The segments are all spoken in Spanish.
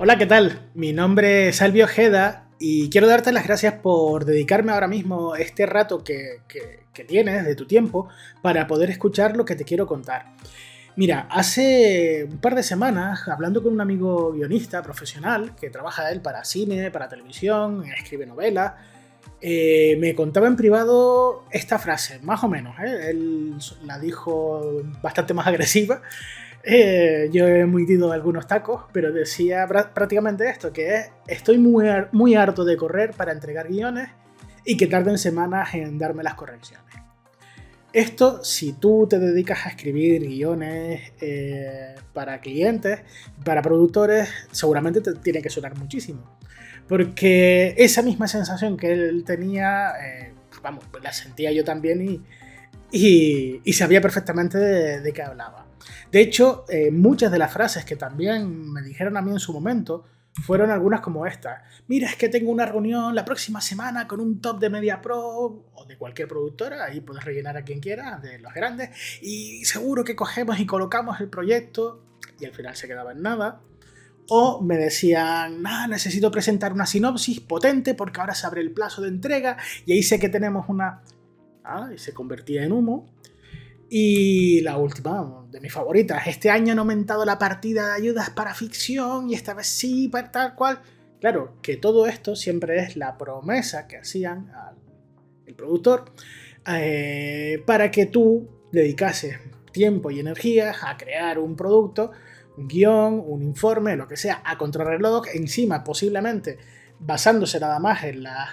Hola, ¿qué tal? Mi nombre es Salvi Ojeda y quiero darte las gracias por dedicarme ahora mismo este rato que tienes de tu tiempo para poder escuchar lo que te quiero contar. Mira, hace un par de semanas, hablando con un amigo guionista profesional que trabaja él para cine, para televisión, escribe novelas, me contaba en privado esta frase, más o menos, ¿eh? Él la dijo bastante más agresiva. Yo he emitido algunos tacos, pero decía prácticamente esto, que es: estoy muy harto de correr para entregar guiones y que tarden semanas en darme las correcciones. Esto, si tú te dedicas a escribir guiones para clientes, para productores, seguramente te tiene que sonar muchísimo. Porque esa misma sensación que él tenía, vamos, la sentía yo también y sabía perfectamente de qué hablaba. De hecho, muchas de las frases que también me dijeron a mí en su momento fueron algunas como esta: mira, es que tengo una reunión la próxima semana con un top de MediaPro o de cualquier productora, ahí puedes rellenar a quien quieras, de los grandes, y seguro que cogemos y colocamos el proyecto, y al final se quedaba en nada. O me decían: necesito presentar una sinopsis potente porque ahora se abre el plazo de entrega y ahí sé que tenemos una... y se convertía en humo. Y la última, de mis favoritas: este año han aumentado la partida de ayudas para ficción y esta vez sí, para tal cual. Claro, que todo esto siempre es la promesa que hacían al productor para que tú dedicases tiempo y energías a crear un producto, un guión, un informe, lo que sea, a contrarreloj, encima posiblemente basándose nada más en las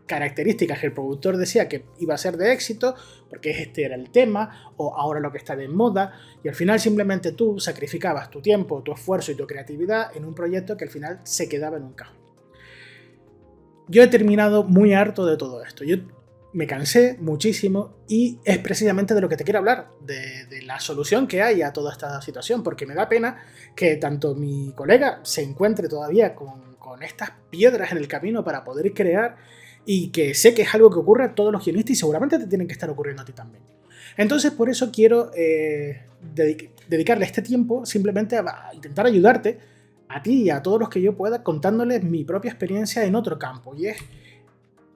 características que el productor decía que iba a ser de éxito, porque este era el tema, o ahora lo que está de moda, y al final simplemente tú sacrificabas tu tiempo, tu esfuerzo y tu creatividad en un proyecto que al final se quedaba en un cajón. Yo he terminado muy harto de todo esto. Yo me cansé muchísimo y es precisamente de lo que te quiero hablar, de la solución que hay a toda esta situación, porque me da pena que tanto mi colega se encuentre todavía con estas piedras en el camino para poder crear, y que sé que es algo que ocurre a todos los guionistas y seguramente te tienen que estar ocurriendo a ti también. Entonces, por eso quiero dedicarle este tiempo simplemente a intentar ayudarte a ti y a todos los que yo pueda, contándoles mi propia experiencia en otro campo, y es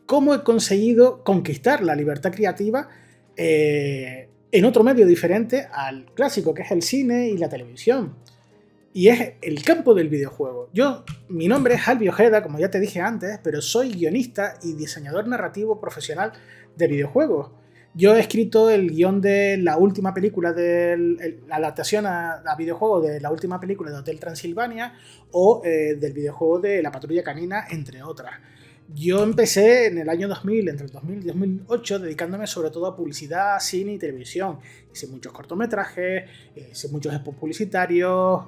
cómo he conseguido conquistar la libertad creativa en otro medio diferente al clásico, que es el cine y la televisión. Y es el campo del videojuego. Mi nombre es Salvi Ojeda, como ya te dije antes, pero soy guionista y diseñador narrativo profesional de videojuegos. Yo he escrito el guión de la última película, la adaptación a videojuego de la última película de Hotel Transilvania, o del videojuego de La Patrulla Canina, entre otras. Yo empecé en el año 2000, entre el 2000 y 2008, dedicándome sobre todo a publicidad, cine y televisión. Hice muchos cortometrajes, hice muchos spots publicitarios,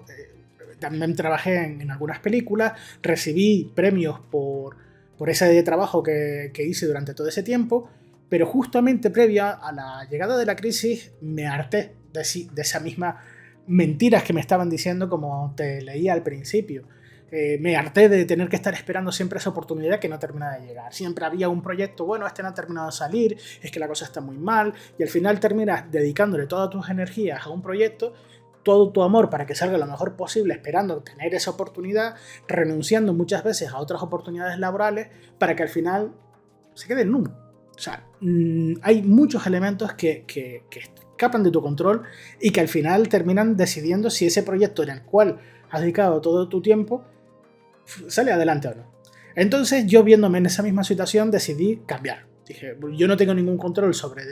también trabajé en algunas películas, recibí premios por ese trabajo que hice durante todo ese tiempo, pero justamente previa a la llegada de la crisis me harté de esas mismas mentiras que me estaban diciendo, como te leía al principio. Me harté de tener que estar esperando siempre esa oportunidad que no terminaba de llegar. Siempre había un proyecto: bueno, este no ha terminado de salir, es que la cosa está muy mal, y al final terminas dedicándole todas tus energías a un proyecto, todo tu amor para que salga lo mejor posible, esperando tener esa oportunidad, renunciando muchas veces a otras oportunidades laborales para que al final se quede en humo. O sea, hay muchos elementos que escapan de tu control y que al final terminan decidiendo si ese proyecto en el cual has dedicado todo tu tiempo sale adelante o no. Entonces, yo, viéndome en esa misma situación, decidí cambiar. Dije: yo no tengo ningún control sobre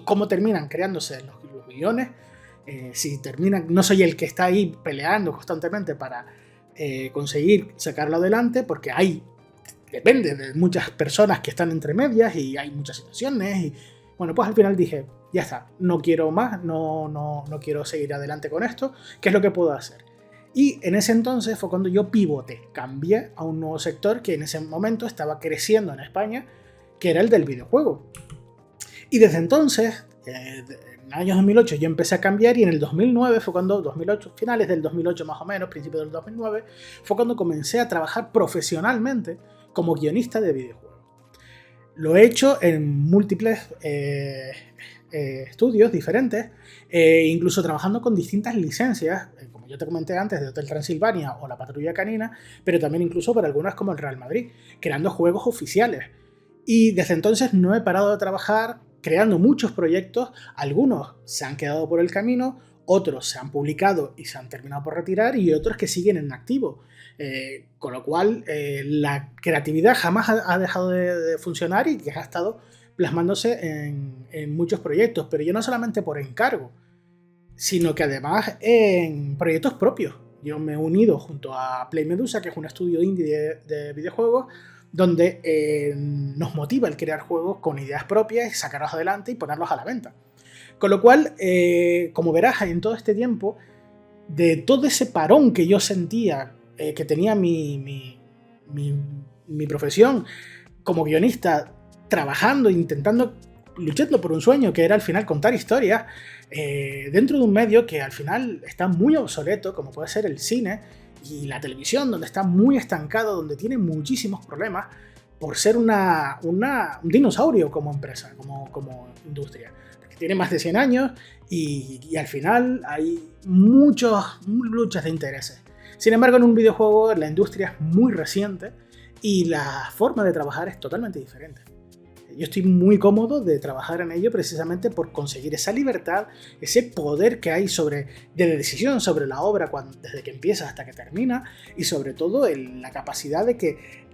cómo terminan creándose los guiones. Si terminan, no soy el que está ahí peleando constantemente para conseguir sacarlo adelante, porque depende de muchas personas que están entre medias y hay muchas situaciones. Y bueno, pues al final dije: ya está, no quiero más, no quiero seguir adelante con esto. ¿Qué es lo que puedo hacer? Y en ese entonces fue cuando yo pivoté, cambié a un nuevo sector que en ese momento estaba creciendo en España, que era el del videojuego. Y desde entonces, en el año 2008 yo empecé a cambiar, y en el 2009 fue cuando, 2008, finales del 2008 más o menos, principios del 2009, fue cuando comencé a trabajar profesionalmente como guionista de videojuegos. Lo he hecho en múltiples estudios diferentes, incluso trabajando con distintas licencias, como yo te comenté antes, de Hotel Transilvania o La Patrulla Canina, pero también incluso para algunas como el Real Madrid, creando juegos oficiales. Y desde entonces no he parado de trabajar creando muchos proyectos, algunos se han quedado por el camino, otros se han publicado y se han terminado por retirar y otros que siguen en activo. Con lo cual la creatividad jamás ha dejado de funcionar y que ha estado plasmándose en muchos proyectos, pero yo no solamente por encargo, sino que además en proyectos propios. Yo me he unido junto a Play Medusa, que es un estudio indie de videojuegos, donde nos motiva el crear juegos con ideas propias, sacarlos adelante y ponerlos a la venta. Con lo cual, como verás, en todo este tiempo, de todo ese parón que yo sentía, que tenía mi profesión como guionista, trabajando, intentando, luchando por un sueño que era al final contar historias, dentro de un medio que al final está muy obsoleto, como puede ser el cine, y la televisión, donde está muy estancado, donde tiene muchísimos problemas por ser un dinosaurio como empresa, como industria. Porque tiene más de 100 años y al final hay muchas luchas de intereses. Sin embargo, en un videojuego la industria es muy reciente y la forma de trabajar es totalmente diferente. Yo estoy muy cómodo de trabajar en ello precisamente por conseguir esa libertad, ese poder que hay de decisión sobre la obra desde que empieza hasta que termina y sobre todo la capacidad de que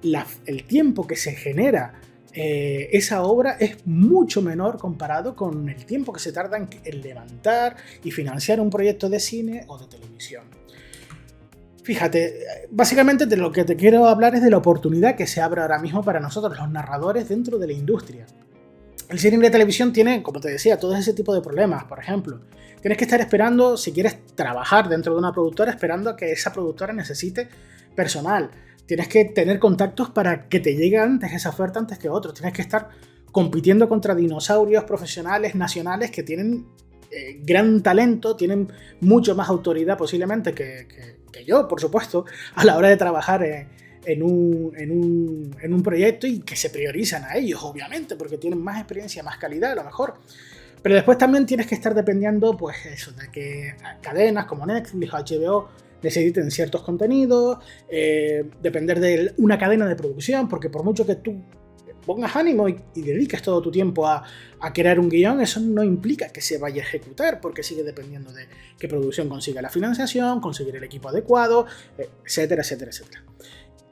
el tiempo que se genera esa obra es mucho menor comparado con el tiempo que se tarda en levantar y financiar un proyecto de cine o de televisión. Fíjate, básicamente de lo que te quiero hablar es de la oportunidad que se abre ahora mismo para nosotros, los narradores, dentro de la industria. El cine y la televisión tiene, como te decía, todo ese tipo de problemas. Por ejemplo, tienes que estar esperando, si quieres trabajar dentro de una productora, esperando a que esa productora necesite personal. Tienes que tener contactos para que te llegue antes esa oferta antes que otros. Tienes que estar compitiendo contra dinosaurios profesionales, nacionales, que tienen gran talento, tienen mucho más autoridad posiblemente que yo, por supuesto, a la hora de trabajar en un proyecto y que se priorizan a ellos, obviamente, porque tienen más experiencia, más calidad, a lo mejor. Pero después también tienes que estar dependiendo, pues eso, de que cadenas como Netflix o HBO necesiten ciertos contenidos, depender de una cadena de producción, porque por mucho que tú pongas ánimo y dediques todo tu tiempo a crear un guión, eso no implica que se vaya a ejecutar, porque sigue dependiendo de qué producción consiga la financiación, conseguir el equipo adecuado, etcétera, etcétera, etcétera.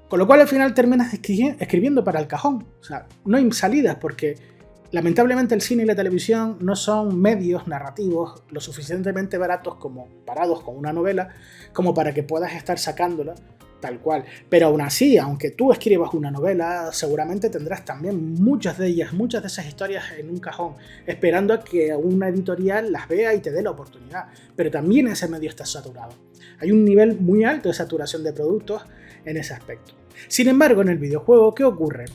Con lo cual al final terminas escribiendo para el cajón. O sea, no hay salidas porque lamentablemente el cine y la televisión no son medios narrativos lo suficientemente baratos como parados con una novela como para que puedas estar sacándola tal cual. Pero aún así, aunque tú escribas una novela, seguramente tendrás también muchas de esas historias en un cajón, esperando a que una editorial las vea y te dé la oportunidad. Pero también ese medio está saturado. Hay un nivel muy alto de saturación de productos en ese aspecto. Sin embargo, en el videojuego, ¿qué ocurre?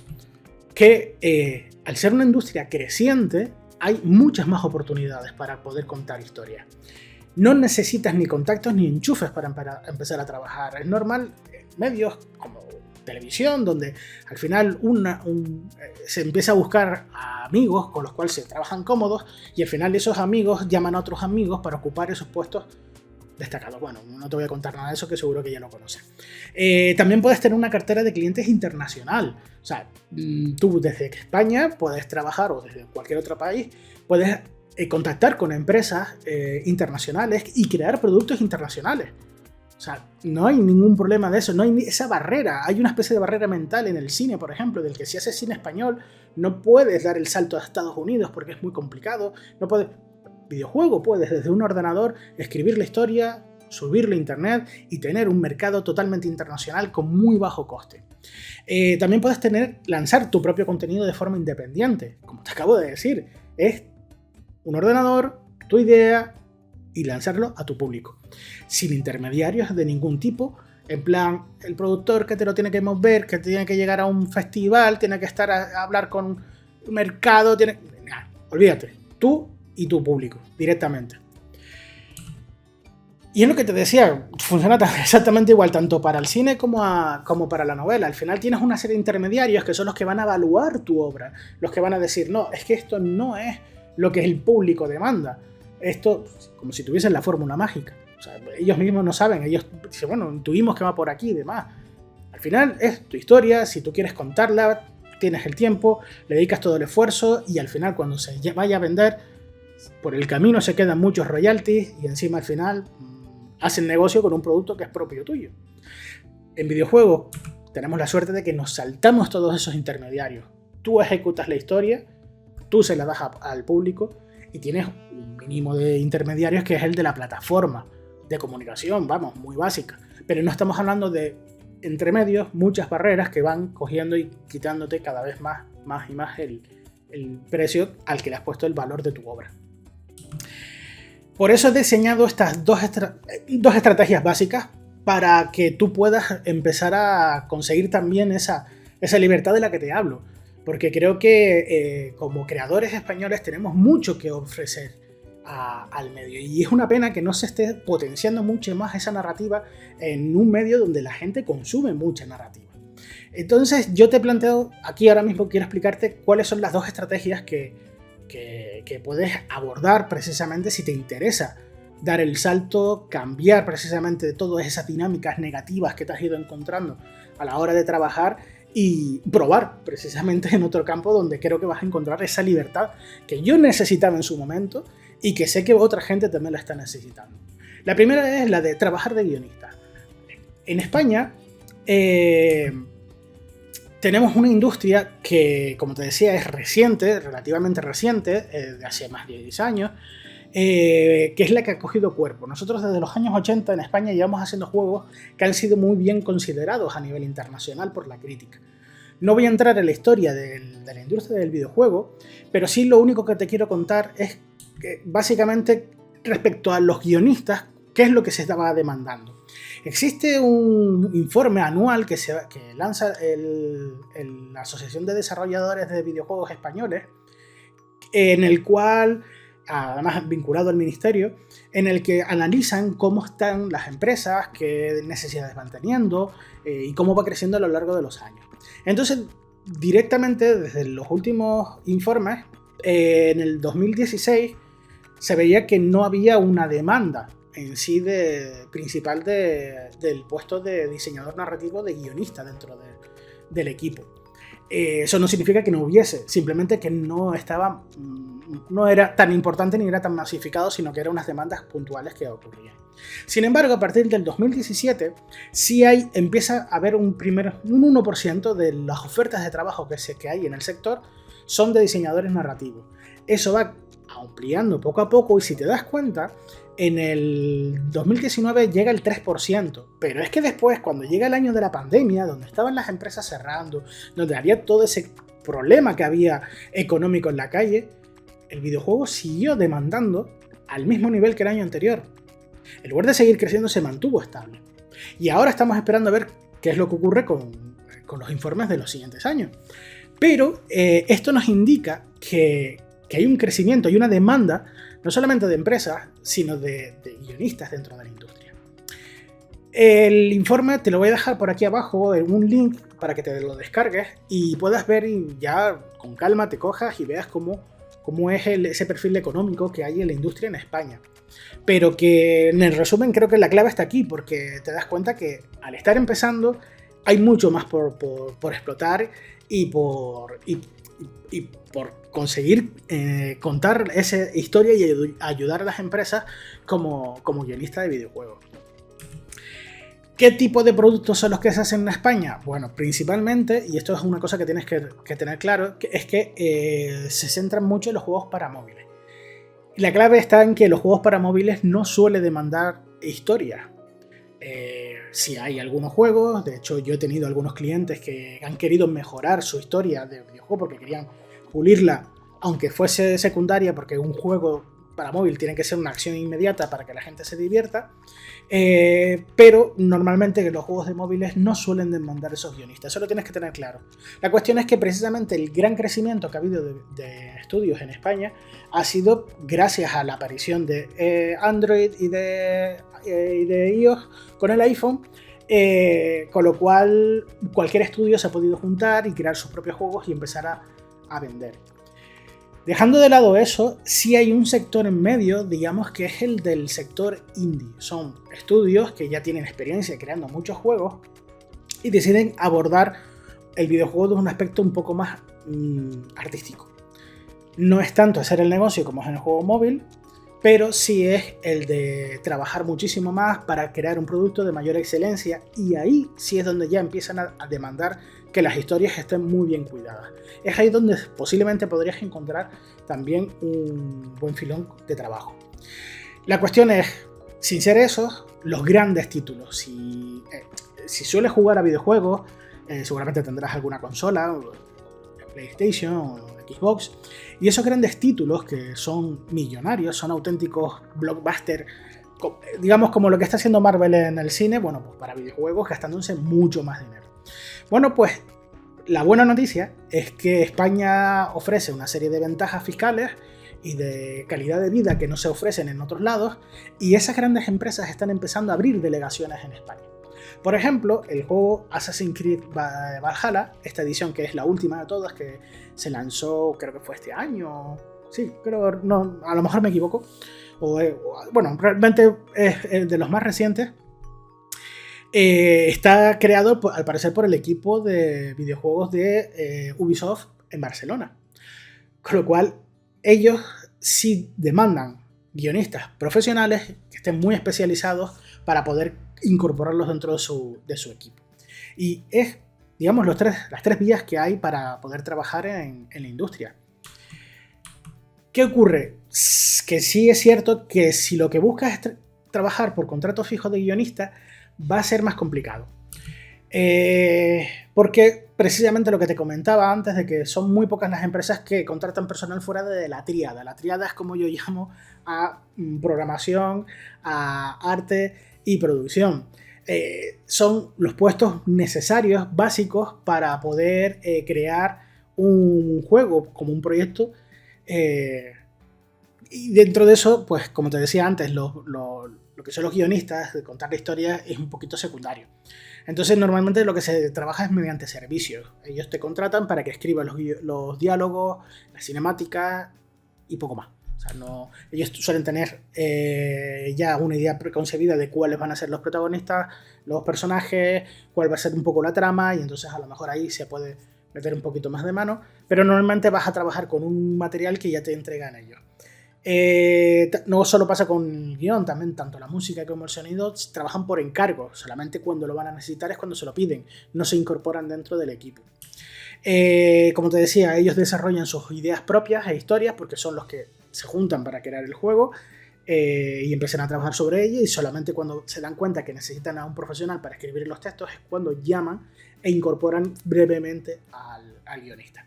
Que al ser una industria creciente, hay muchas más oportunidades para poder contar historias. No necesitas ni contactos ni enchufes para empezar a trabajar. Es normal en medios como televisión, donde al final se empieza a buscar a amigos con los cuales se trabajan cómodos y al final esos amigos llaman a otros amigos para ocupar esos puestos destacados. Bueno, no te voy a contar nada de eso, que seguro que ya lo conoces. También puedes tener una cartera de clientes internacional. O sea, tú desde España puedes trabajar, o desde cualquier otro país, puedes contactar con empresas internacionales y crear productos internacionales. O sea, no hay ningún problema de eso, no hay esa barrera. Hay una especie de barrera mental en el cine, por ejemplo, del que si haces cine español no puedes dar el salto a Estados Unidos porque es muy complicado. No puedes. Videojuego puedes desde un ordenador escribir la historia, subirla a internet y tener un mercado totalmente internacional con muy bajo coste. También puedes lanzar tu propio contenido de forma independiente. Como te acabo de decir, es un ordenador, tu idea y lanzarlo a tu público. Sin intermediarios de ningún tipo. En plan, el productor que te lo tiene que mover, que tiene que llegar a un festival, tiene que estar a hablar con un mercado, olvídate, tú y tu público, directamente. Y es lo que te decía, funciona exactamente igual, tanto para el cine como para la novela. Al final tienes una serie de intermediarios que son los que van a evaluar tu obra, los que van a decir, no, es que esto no es lo que el público demanda. Esto, como si tuviesen la fórmula mágica. O sea, ellos mismos no saben, ellos dicen, bueno, intuimos que va por aquí y demás. Al final es tu historia, si tú quieres contarla, tienes el tiempo, le dedicas todo el esfuerzo y al final cuando se vaya a vender, por el camino se quedan muchos royalties y encima al final hacen negocio con un producto que es propio tuyo. En videojuegos tenemos la suerte de que nos saltamos todos esos intermediarios. Tú ejecutas la historia, tú se la das al público y tienes un mínimo de intermediarios que es el de la plataforma de comunicación, vamos, muy básica. Pero no estamos hablando de entre medios, muchas barreras que van cogiendo y quitándote cada vez más y más el precio al que le has puesto el valor de tu obra. Por eso he diseñado estas dos estrategias básicas para que tú puedas empezar a conseguir también esa libertad de la que te hablo. Porque creo que como creadores españoles tenemos mucho que ofrecer al medio. Y es una pena que no se esté potenciando mucho más esa narrativa en un medio donde la gente consume mucha narrativa. Entonces yo te he planteado, aquí ahora mismo quiero explicarte cuáles son las dos estrategias que puedes abordar precisamente si te interesa dar el salto, cambiar precisamente de todas esas dinámicas negativas que te has ido encontrando a la hora de trabajar y probar precisamente en otro campo donde creo que vas a encontrar esa libertad que yo necesitaba en su momento y que sé que otra gente también la está necesitando. La primera es la de trabajar de guionista. En España tenemos una industria que, como te decía, es reciente, relativamente reciente, de hace más de 10 años, que es la que ha cogido cuerpo. Nosotros desde los años 80 en España llevamos haciendo juegos que han sido muy bien considerados a nivel internacional por la crítica. No voy a entrar en la historia de la industria del videojuego, pero sí lo único que te quiero contar es que básicamente respecto a los guionistas, ¿qué es lo que se estaba demandando? Existe un informe anual que lanza la Asociación de Desarrolladores de Videojuegos Españoles, en el cual, además vinculado al ministerio, en el que analizan cómo están las empresas, qué necesidades van teniendo y cómo va creciendo a lo largo de los años. Entonces, directamente desde los últimos informes, en el 2016 se veía que no había una demanda en sí principal del puesto de diseñador narrativo, de guionista dentro del equipo. Eso no significa que no hubiese, simplemente que no era tan importante ni era tan masificado, sino que eran unas demandas puntuales que ocurrían. Sin embargo, a partir del 2017 sí empieza a haber un 1% de las ofertas de trabajo que hay en el sector son de diseñadores narrativos. Eso va ampliando poco a poco y si te das cuenta, en el 2019 llega el 3%, pero es que después, cuando llega el año de la pandemia, donde estaban las empresas cerrando, donde había todo ese problema que había económico en la calle, el videojuego siguió demandando al mismo nivel que el año anterior. En lugar de seguir creciendo, se mantuvo estable. Y ahora estamos esperando a ver qué es lo que ocurre con los informes de los siguientes años. Pero esto nos indica que hay un crecimiento y una demanda no solamente de empresas, sino de guionistas dentro de la industria. El informe te lo voy a dejar por aquí abajo en un link para que te lo descargues y puedas ver y ya con calma te cojas y veas cómo es ese perfil económico que hay en la industria en España. Pero que en el resumen creo que la clave está aquí, porque te das cuenta que al estar empezando hay mucho más por explotar y por conseguir contar esa historia y ayudar a las empresas como guionista de videojuegos. ¿Qué tipo de productos son los que se hacen en España? Bueno, principalmente, y esto es una cosa que tienes que tener claro, es que se centran mucho en los juegos para móviles. La clave está en que los juegos para móviles no suele demandar historia. Sí hay algunos juegos, de hecho yo he tenido algunos clientes que han querido mejorar su historia de videojuego porque querían pulirla, aunque fuese secundaria, porque un juego para móvil tiene que ser una acción inmediata para que la gente se divierta, pero normalmente los juegos de móviles no suelen demandar esos guionistas, eso lo tienes que tener claro. La cuestión es que precisamente el gran crecimiento que ha habido de estudios en España ha sido gracias a la aparición de Android y de iOS con el iPhone, con lo cual cualquier estudio se ha podido juntar y crear sus propios juegos y empezar a vender. Dejando de lado eso, sí hay un sector en medio, digamos que es el del sector indie. Son estudios que ya tienen experiencia creando muchos juegos y deciden abordar el videojuego de un aspecto un poco más artístico. No es tanto hacer el negocio como es en el juego móvil, pero sí es el de trabajar muchísimo más para crear un producto de mayor excelencia, y ahí sí es donde ya empiezan a demandar que las historias estén muy bien cuidadas. Es ahí donde posiblemente podrías encontrar también un buen filón de trabajo. La cuestión es, sin ser esos, los grandes títulos. Si sueles jugar a videojuegos, seguramente tendrás alguna consola, PlayStation o Xbox, y esos grandes títulos que son millonarios, son auténticos blockbusters, digamos como lo que está haciendo Marvel en el cine, bueno, pues para videojuegos gastándose mucho más dinero. Bueno, pues la buena noticia es que España ofrece una serie de ventajas fiscales y de calidad de vida que no se ofrecen en otros lados, y esas grandes empresas están empezando a abrir delegaciones en España. Por ejemplo, el juego Assassin's Creed Valhalla, esta edición que es la última de todas, que se lanzó, creo que fue este año, sí, creo, no, a lo mejor me equivoco, bueno, realmente es de los más recientes. Está creado, al parecer, por el equipo de videojuegos de Ubisoft en Barcelona. Con lo cual, ellos sí demandan guionistas profesionales que estén muy especializados para poder incorporarlos dentro de su equipo. Y es, digamos, las tres vías que hay para poder trabajar en la industria. ¿Qué ocurre? Que sí es cierto que si lo que buscas es trabajar por contrato fijo de guionista, va a ser más complicado. Porque precisamente lo que te comentaba antes, de que son muy pocas las empresas que contratan personal fuera de la tríada. La tríada es como yo llamo a programación, a arte y producción. Son los puestos necesarios, básicos, para poder crear un juego como un proyecto. Y dentro de eso, pues como te decía antes, lo que son los guionistas, de contar la historia, es un poquito secundario. Entonces normalmente lo que se trabaja es mediante servicios. Ellos te contratan para que escribas los diálogos, las cinemáticas y poco más. O sea, ellos suelen tener ya una idea preconcebida de cuáles van a ser los protagonistas, los personajes, cuál va a ser un poco la trama, y entonces a lo mejor ahí se puede meter un poquito más de mano, pero normalmente vas a trabajar con un material que ya te entregan ellos. No solo pasa con el guión, también tanto la música como el sonido trabajan por encargo. Solamente cuando lo van a necesitar es cuando se lo piden, no se incorporan dentro del equipo. Como te decía, ellos desarrollan sus ideas propias e historias, porque son los que se juntan para crear el juego, y empiezan a trabajar sobre ella, y solamente cuando se dan cuenta que necesitan a un profesional para escribir los textos es cuando llaman e incorporan brevemente al guionista.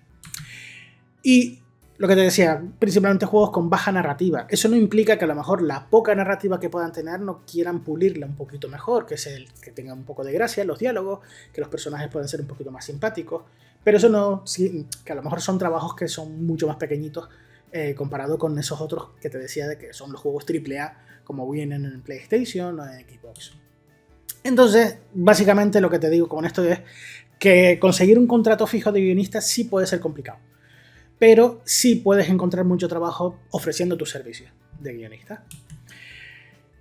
Y lo que te decía, principalmente juegos con baja narrativa. Eso no implica que a lo mejor la poca narrativa que puedan tener no quieran pulirla un poquito mejor, que que tenga un poco de gracia los diálogos, que los personajes puedan ser un poquito más simpáticos, pero eso no, que a lo mejor son trabajos que son mucho más pequeñitos comparado con esos otros que te decía, de que son los juegos AAA, como vienen en PlayStation o en Xbox. Entonces, básicamente lo que te digo con esto es que conseguir un contrato fijo de guionista sí puede ser complicado, pero sí puedes encontrar mucho trabajo ofreciendo tus servicios de guionista.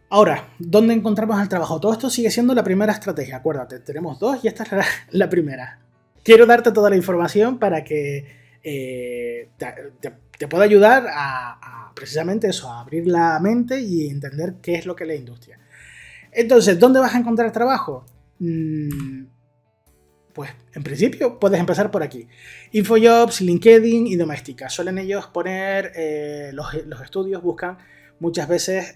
Ahora, ¿dónde encontramos el trabajo? Todo esto sigue siendo la primera estrategia, acuérdate, tenemos dos y esta es la primera. Quiero darte toda la información para que te pueda ayudar a precisamente eso, a abrir la mente y entender qué es lo que es la industria. Entonces, ¿dónde vas a encontrar trabajo? Pues en principio puedes empezar por aquí. Infojobs, LinkedIn y Doméstica. Suelen ellos poner, los estudios buscan muchas veces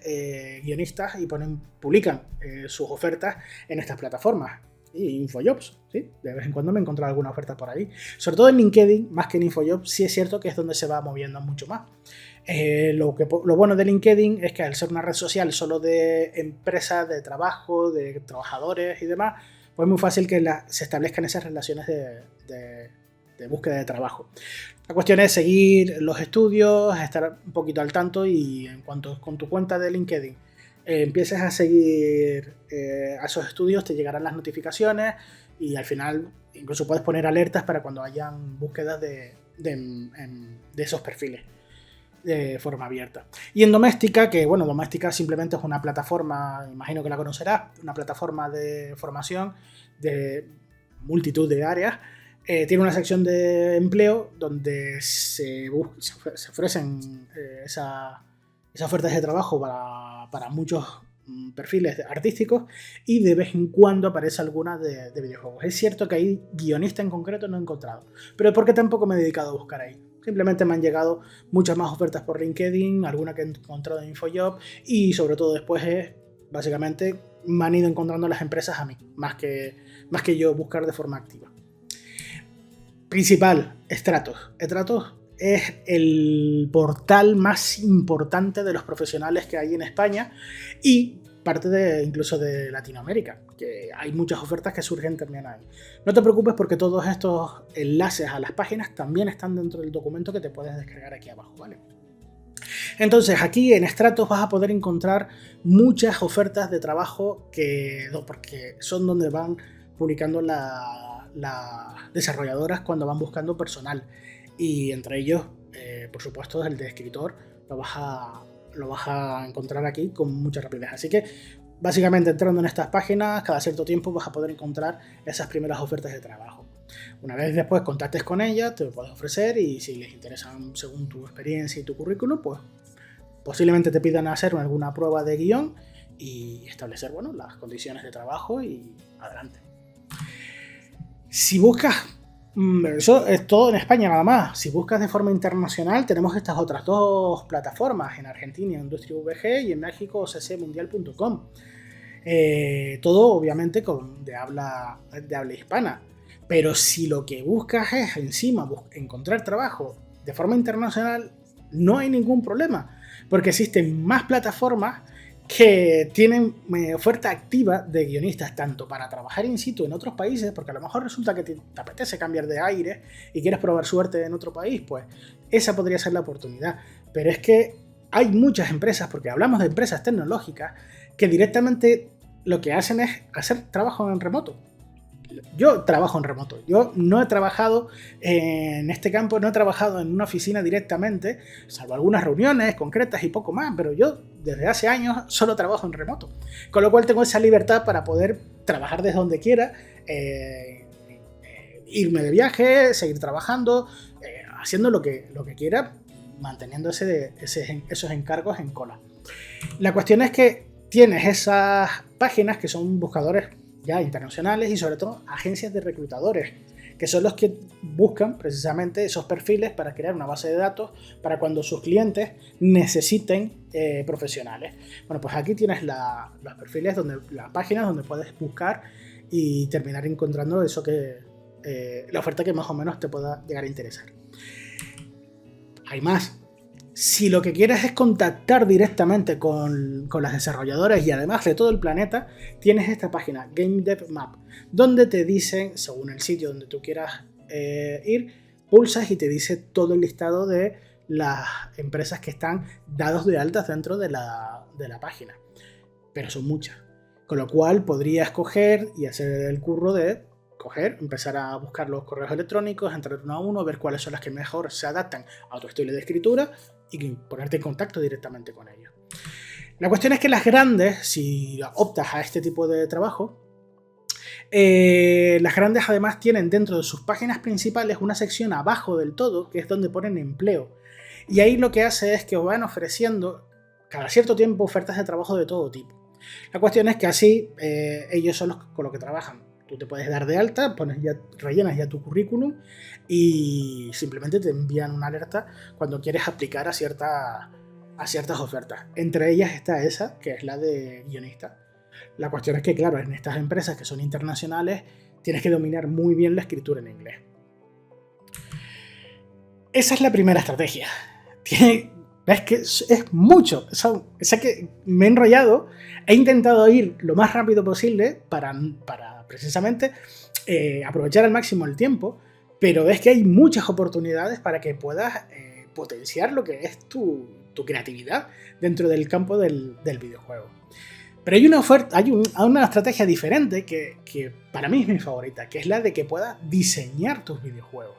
guionistas y publican sus ofertas en estas plataformas. Y Infojobs, ¿sí? De vez en cuando me he encontrado alguna oferta por ahí. Sobre todo en LinkedIn, más que en Infojobs, sí es cierto que es donde se va moviendo mucho más. Lo bueno de LinkedIn es que al ser una red social solo de empresas, de trabajo, de trabajadores y demás, pues es muy fácil que se establezcan esas relaciones de búsqueda de trabajo. La cuestión es seguir los estudios, estar un poquito al tanto, y en cuanto con tu cuenta de LinkedIn empieces a seguir a esos estudios, te llegarán las notificaciones, y al final incluso puedes poner alertas para cuando hayan búsquedas de esos perfiles. de forma abierta. Y en Doméstica, que bueno, Doméstica simplemente es una plataforma, imagino que la conocerás, una plataforma de formación de multitud de áreas. Tiene una sección de empleo donde se ofrecen esas ofertas de trabajo para muchos perfiles artísticos, y de vez en cuando aparece alguna de videojuegos. Es cierto que ahí guionista en concreto no he encontrado, pero porque tampoco me he dedicado a buscar ahí. Simplemente me han llegado muchas más ofertas por LinkedIn, alguna que he encontrado en InfoJob, y sobre todo después básicamente me han ido encontrando las empresas a mí, más que yo buscar de forma activa. Principal, Stratos. Stratos es el portal más importante de los profesionales que hay en España y parte incluso de Latinoamérica, que hay muchas ofertas que surgen también ahí. No te preocupes porque todos estos enlaces a las páginas también están dentro del documento que te puedes descargar aquí abajo, ¿vale? Entonces aquí en Stratos vas a poder encontrar muchas ofertas de trabajo porque son donde van publicando las desarrolladoras cuando van buscando personal, y entre ellos por supuesto el de escritor lo vas a encontrar aquí con mucha rapidez. Así que básicamente entrando en estas páginas cada cierto tiempo vas a poder encontrar esas primeras ofertas de trabajo. Una vez después contactes con ellas te lo puedes ofrecer, y si les interesan según tu experiencia y tu currículum, pues posiblemente te pidan hacer alguna prueba de guión y establecer, bueno, las condiciones de trabajo y adelante. Si buscas, eso es todo en España nada más. Si buscas de forma internacional, tenemos estas otras dos plataformas, en Argentina Industria VG y en México ccmundial.com. Todo obviamente de habla hispana. Pero si lo que buscas es encima encontrar trabajo de forma internacional, no hay ningún problema, porque existen más plataformas que tienen oferta activa de guionistas, tanto para trabajar in situ en otros países, porque a lo mejor resulta que te apetece cambiar de aire y quieres probar suerte en otro país, pues esa podría ser la oportunidad. Pero es que hay muchas empresas, porque hablamos de empresas tecnológicas, que directamente lo que hacen es hacer trabajo en remoto. Yo trabajo en remoto, yo no he trabajado en este campo, no he trabajado en una oficina directamente, salvo algunas reuniones concretas y poco más, pero yo desde hace años solo trabajo en remoto, con lo cual tengo esa libertad para poder trabajar desde donde quiera, irme de viaje, seguir trabajando, haciendo lo que quiera, manteniendo esos encargos en cola. La cuestión es que tienes esas páginas que son buscadores ya internacionales y sobre todo agencias de reclutadores, que son los que buscan precisamente esos perfiles para crear una base de datos para cuando sus clientes necesiten profesionales. Bueno, pues aquí tienes los perfiles, las páginas donde puedes buscar y terminar encontrando eso la oferta que más o menos te pueda llegar a interesar. Hay más. Si lo que quieres es contactar directamente con las desarrolladoras y además de todo el planeta, tienes esta página, Game Dev Map, donde te dicen, según el sitio donde tú quieras ir, pulsas y te dice todo el listado de las empresas que están dados de altas dentro de la página. Pero son muchas. Con lo cual podrías coger y hacer el curro de empezar a buscar los correos electrónicos, entrar uno a uno, ver cuáles son las que mejor se adaptan a tu estilo de escritura y ponerte en contacto directamente con ellos. La cuestión es que las grandes, si optas a este tipo de trabajo, las grandes además tienen dentro de sus páginas principales una sección abajo del todo que es donde ponen empleo, y ahí lo que hace es que os van ofreciendo cada cierto tiempo ofertas de trabajo de todo tipo. La cuestión es que así ellos son los con los que trabajan. Tú te puedes dar de alta, rellenas ya tu currículum y simplemente te envían una alerta cuando quieres aplicar a ciertas ofertas. Entre ellas está esa, que es la de guionista. La cuestión es que, claro, en estas empresas que son internacionales tienes que dominar muy bien la escritura en inglés. Esa es la primera estrategia. Ves que es mucho. Sé que me he enrollado, he intentado ir lo más rápido posible para precisamente aprovechar al máximo el tiempo, pero ves que hay muchas oportunidades para que puedas potenciar lo que es tu creatividad dentro del campo del videojuego. Pero hay una estrategia diferente que para mí es mi favorita, que es la de que puedas diseñar tus videojuegos.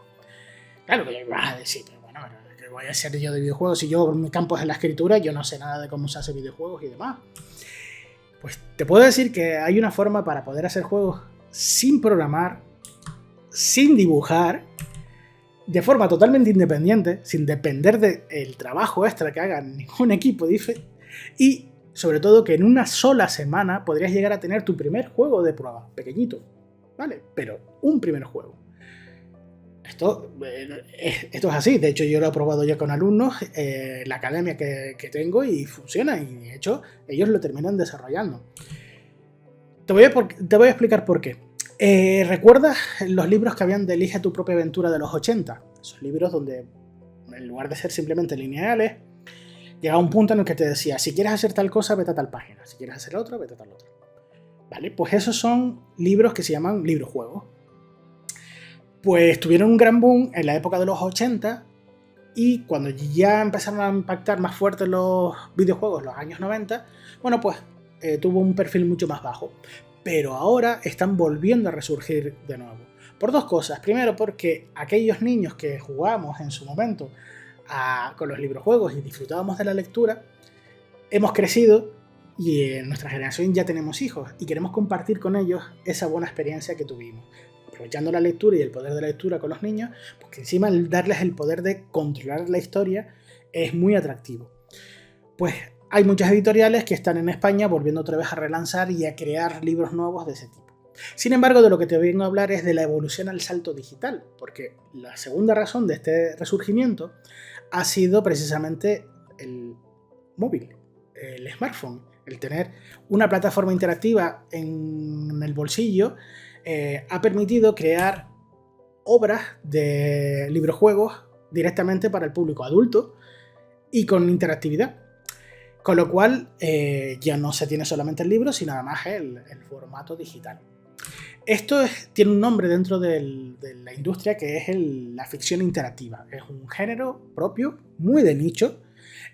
Claro que vas a decir, pero bueno, ¿qué voy a hacer yo de videojuegos? Si yo, mi campo es en la escritura, yo no sé nada de cómo se hace videojuegos y demás. Pues te puedo decir que hay una forma para poder hacer juegos sin programar, sin dibujar, de forma totalmente independiente, sin depender del trabajo extra que haga ningún equipo, y sobre todo que en una sola semana podrías llegar a tener tu primer juego de prueba, pequeñito, ¿vale? Pero un primer juego. Esto es así, de hecho yo lo he probado ya con alumnos, la academia que tengo, y funciona, y de hecho ellos lo terminan desarrollando. Te voy a explicar por qué. ¿Recuerdas los libros que habían de Elige tu propia aventura de los 80? Esos libros donde, en lugar de ser simplemente lineales, llegaba un punto en el que te decía, si quieres hacer tal cosa, vete a tal página, si quieres hacer otra, vete a tal otra. ¿Vale? Pues esos son libros que se llaman librojuegos. Pues tuvieron un gran boom en la época de los 80, y cuando ya empezaron a impactar más fuerte los videojuegos, los años 90, bueno, pues tuvo un perfil mucho más bajo. Pero ahora están volviendo a resurgir de nuevo. Por dos cosas. Primero, porque aquellos niños que jugamos en su momento con los librojuegos y disfrutábamos de la lectura, hemos crecido y en nuestra generación ya tenemos hijos y queremos compartir con ellos esa buena experiencia que tuvimos. Aprovechando la lectura y el poder de la lectura con los niños, porque encima el darles el poder de controlar la historia es muy atractivo. Pues hay muchas editoriales que están en España volviendo otra vez a relanzar y a crear libros nuevos de ese tipo. Sin embargo, de lo que te vengo a hablar es de la evolución al salto digital, porque la segunda razón de este resurgimiento ha sido precisamente el móvil, el smartphone, el tener una plataforma interactiva en el bolsillo. Ha permitido crear obras de librojuegos directamente para el público adulto y con interactividad. Con lo cual ya no se tiene solamente el libro, sino además el formato digital. Esto tiene un nombre dentro de la industria que es la ficción interactiva. Es un género propio, muy de nicho,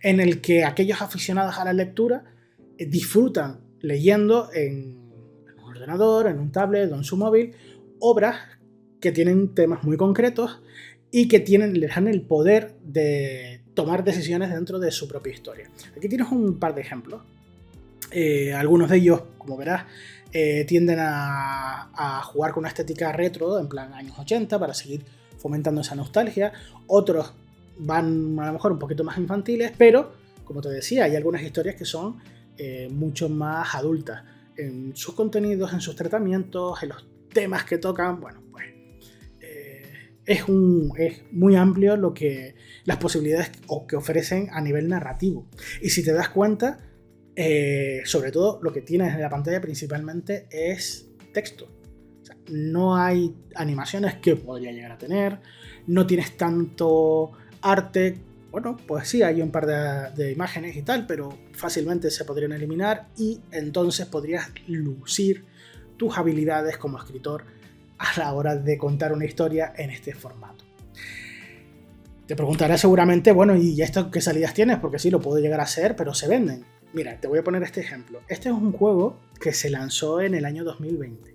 en el que aquellos aficionados a la lectura disfrutan leyendo en un ordenador, en un tablet o en su móvil, obras que tienen temas muy concretos y que les dan el poder de tomar decisiones dentro de su propia historia. Aquí tienes un par de ejemplos. Algunos de ellos, como verás, tienden a jugar con una estética retro, en plan años 80, para seguir fomentando esa nostalgia. Otros van a lo mejor un poquito más infantiles, pero, como te decía, hay algunas historias que son mucho más adultas en sus contenidos, en sus tratamientos, en los temas que tocan. Bueno, pues es muy amplio las posibilidades que ofrecen a nivel narrativo. Y si te das cuenta, sobre todo lo que tienes en la pantalla principalmente es texto. O sea, no hay animaciones que podría llegar a tener, no tienes tanto arte. Bueno, pues sí, hay un par de imágenes y tal, pero fácilmente se podrían eliminar y entonces podrías lucir tus habilidades como escritor a la hora de contar una historia en este formato. Te preguntarás seguramente, bueno, ¿y esto qué salidas tienes? Porque sí, lo puedo llegar a hacer, pero se venden. Mira, te voy a poner este ejemplo. Este es un juego que se lanzó en el año 2020.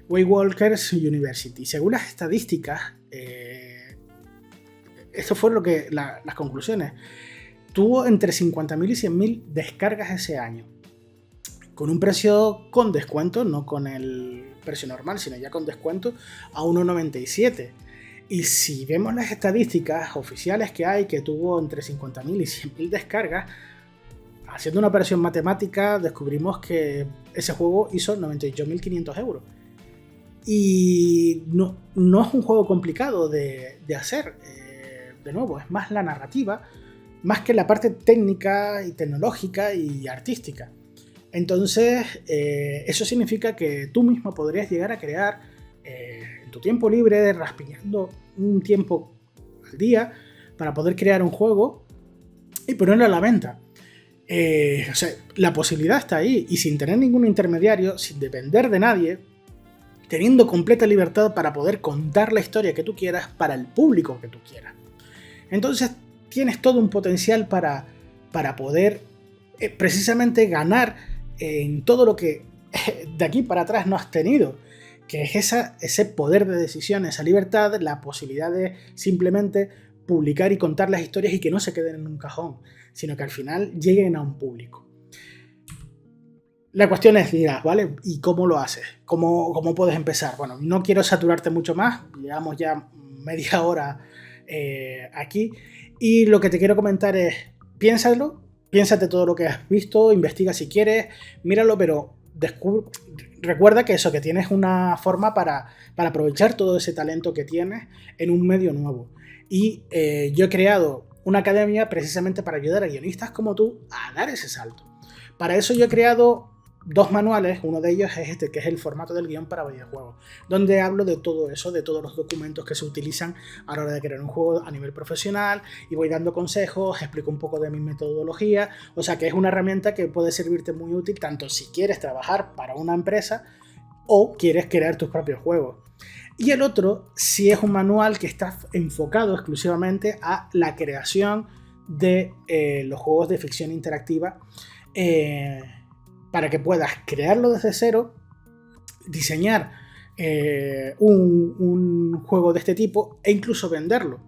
Waywalkers University. Según las estadísticas, esto fue las conclusiones. Tuvo entre 50.000 y 100.000 descargas ese año. Con un precio con descuento, no con el precio normal, sino ya con descuento, a 1,97. Y si vemos las estadísticas oficiales que hay, que tuvo entre 50.000 y 100.000 descargas, haciendo una operación matemática, descubrimos que ese juego hizo 98.500 euros. Y no es un juego complicado de hacer. De nuevo, es más la narrativa, más que la parte técnica y tecnológica y artística. Entonces, eso significa que tú mismo podrías llegar a crear en tu tiempo libre, raspiñando un tiempo al día, para poder crear un juego y ponerlo a la venta. O sea, la posibilidad está ahí, y sin tener ningún intermediario, sin depender de nadie, teniendo completa libertad para poder contar la historia que tú quieras para el público que tú quieras. Entonces tienes todo un potencial para poder precisamente ganar en todo lo que de aquí para atrás no has tenido, que es ese poder de decisión, esa libertad, la posibilidad de simplemente publicar y contar las historias y que no se queden en un cajón, sino que al final lleguen a un público. La cuestión es, dirás, ¿vale? ¿Y cómo lo haces? ¿Cómo puedes empezar? Bueno, no quiero saturarte mucho más, llevamos ya media hora aquí, y lo que te quiero comentar es, piénsate todo lo que has visto, investiga si quieres, míralo, pero recuerda que eso, que tienes una forma para aprovechar todo ese talento que tienes en un medio nuevo. Y yo he creado una academia precisamente para ayudar a guionistas como tú a dar ese salto. Para eso yo he creado 2 manuales, uno de ellos es este, que es el formato del guión para videojuegos, donde hablo de todo eso, de todos los documentos que se utilizan a la hora de crear un juego a nivel profesional, y voy dando consejos, explico un poco de mi metodología, o sea que es una herramienta que puede servirte muy útil tanto si quieres trabajar para una empresa o quieres crear tus propios juegos. Y el otro sí es un manual que está enfocado exclusivamente a la creación de los juegos de ficción interactiva, para que puedas crearlo desde cero, diseñar un juego de este tipo e incluso venderlo,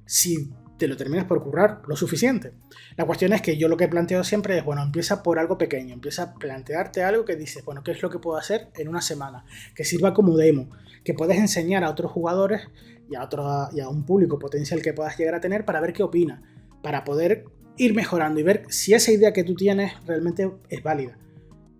si te lo terminas por currar lo suficiente. La cuestión es que yo lo que planteo siempre es, bueno, empieza por algo pequeño, empieza a plantearte algo que dices, bueno, ¿qué es lo que puedo hacer en una semana? Que sirva como demo, que puedes enseñar a otros jugadores y a un público potencial que puedas llegar a tener para ver qué opina, para poder ir mejorando y ver si esa idea que tú tienes realmente es válida.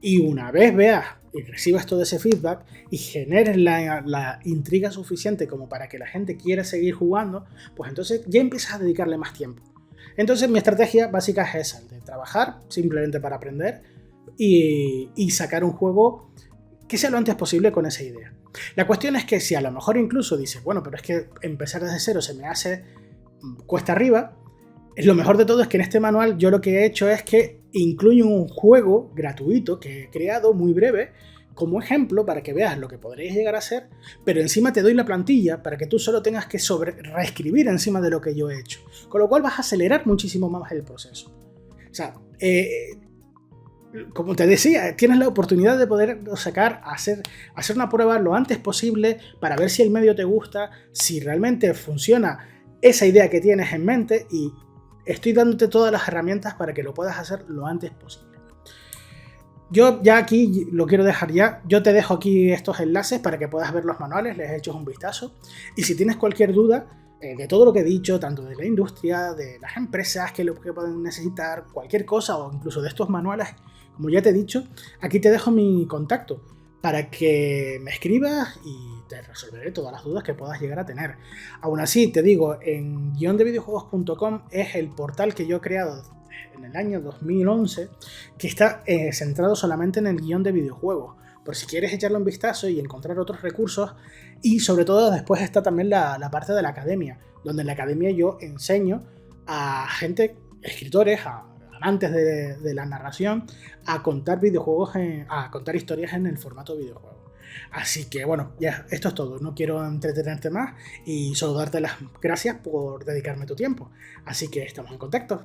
Y una vez veas y recibas todo ese feedback y generes la intriga suficiente como para que la gente quiera seguir jugando, pues entonces ya empiezas a dedicarle más tiempo. Entonces mi estrategia básica es esa, de trabajar simplemente para aprender y sacar un juego que sea lo antes posible con esa idea. La cuestión es que si a lo mejor incluso dices, bueno, pero es que empezar desde cero se me hace cuesta arriba, lo mejor de todo es que en este manual yo lo que he hecho es que incluyo un juego gratuito que he creado muy breve como ejemplo para que veas lo que podrías llegar a hacer, pero encima te doy la plantilla para que tú solo tengas que reescribir encima de lo que yo he hecho, con lo cual vas a acelerar muchísimo más el proceso. O sea, como te decía, tienes la oportunidad de poder hacer una prueba lo antes posible para ver si el medio te gusta, si realmente funciona esa idea que tienes en mente, y estoy dándote todas las herramientas para que lo puedas hacer lo antes posible. Yo ya aquí lo quiero dejar ya. Yo te dejo aquí estos enlaces para que puedas ver los manuales, les eches un vistazo. Y si tienes cualquier duda de todo lo que he dicho, tanto de la industria, de las empresas que pueden necesitar, cualquier cosa, o incluso de estos manuales, como ya te he dicho, aquí te dejo mi contacto para que me escribas y te resolveré todas las dudas que puedas llegar a tener. Aún así, te digo, en guiondevideojuegos.com es el portal que yo he creado en el año 2011, que está centrado solamente en el guión de videojuegos, por si quieres echarle un vistazo y encontrar otros recursos. Y sobre todo después está también la parte de la academia, donde en la academia yo enseño a gente, escritores, a amantes de la narración, a contar videojuegos, a contar historias en el formato videojuego. Así que bueno, ya esto es todo, no quiero entretenerte más y solo darte las gracias por dedicarme tu tiempo. Así que estamos en contacto.